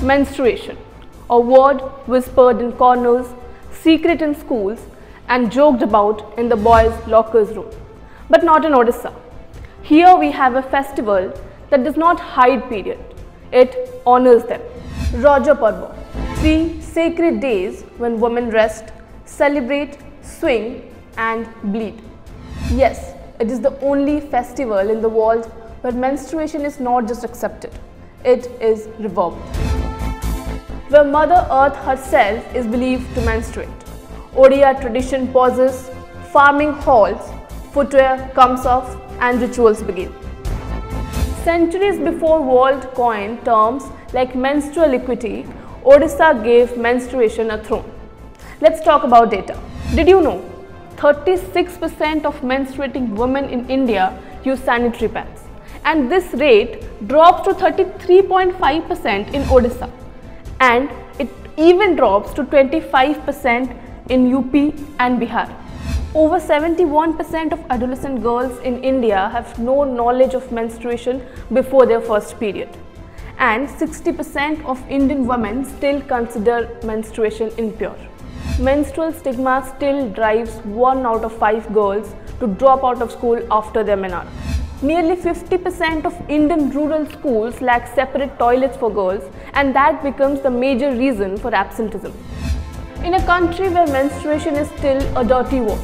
Menstruation, a word whispered in corners, secret in schools, and joked about in the boys' lockers room. But not in Odisha. Here we have a festival that does not hide period, it honors them. Raja Parva, 3 sacred days when women rest, celebrate, swing and bleed. Yes, it is the only festival in the world where menstruation is not just accepted, it is revered. Where Mother Earth herself is believed to menstruate. Odia tradition pauses, farming halts, footwear comes off and rituals begin. Centuries before world coined terms like menstrual equity, Odisha gave menstruation a throne. Let's talk about data. Did you know 36% of menstruating women in India use sanitary pads, and this rate drops to 33.5% in Odisha, and it even drops to 25% in UP and Bihar. Over 71% of adolescent girls in India have no knowledge of menstruation before their first period, and 60% of Indian women still consider menstruation impure. Menstrual stigma still drives 1 out of 5 girls to drop out of school after their menarche. Nearly 50% of Indian rural schools lack separate toilets for girls, and that becomes the major reason for absenteeism. In a country where menstruation is still a dirty word,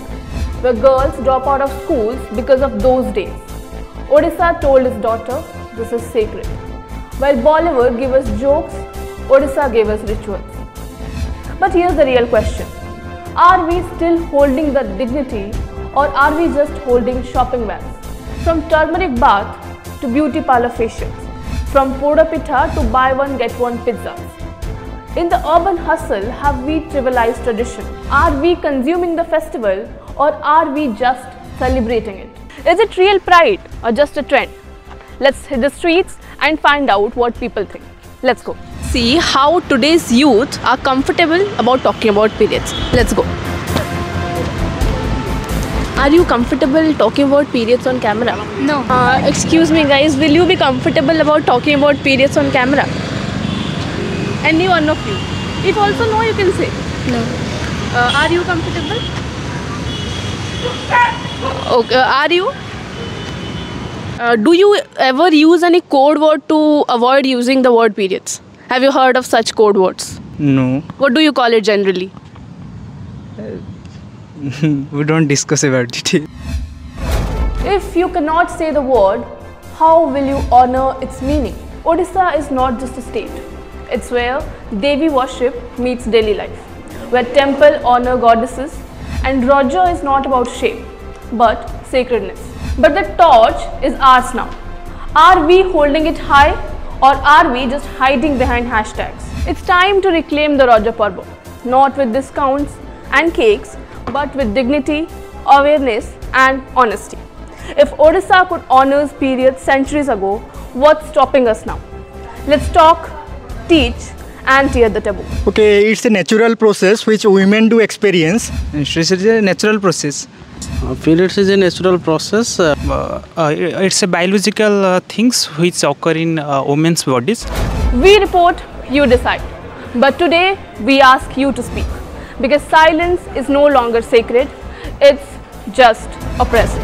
where girls drop out of schools because of those days, Odisha told his daughter, this is sacred. While Bollywood gave us jokes, Odisha gave us rituals. But here's the real question. Are we still holding the dignity, or are we just holding shopping bags? From turmeric bath to beauty parlor facials, from poda pitha to buy one get one pizzas. In the urban hustle, have we trivialized tradition? Are we consuming the festival, or are we just celebrating it? Is it real pride or just a trend? Let's hit the streets and find out what people think. Let's go. See how today's youth are comfortable about talking about periods. Let's go. Are you comfortable talking about periods on camera? No. Excuse me guys, will you be comfortable about talking about periods on camera? Any one of you. If also no, you can say. No. Are you comfortable? Okay. Are you? Do you ever use any code word to avoid using the word periods? Have you heard of such code words? No. What do you call it generally? We don't discuss about it. If you cannot say the word, how will you honor its meaning? Odisha is not just a state. It's where Devi worship meets daily life, where temple honor goddesses, and Raja is not about shape, but sacredness. But the torch is ours now. Are we holding it high, or are we just hiding behind hashtags? It's time to reclaim the Raja Parva, not with discounts and cakes, but with dignity, awareness and honesty. If Odisha could honor periods centuries ago, what's stopping us now? Let's talk, teach and tear the taboo. Okay, it's a natural process which women do experience. Menstruation is a natural process. Periods is a natural process. It's a biological things which occur in women's bodies. We report, you decide. But today we ask you to speak, because silence is no longer sacred, it's just oppressive.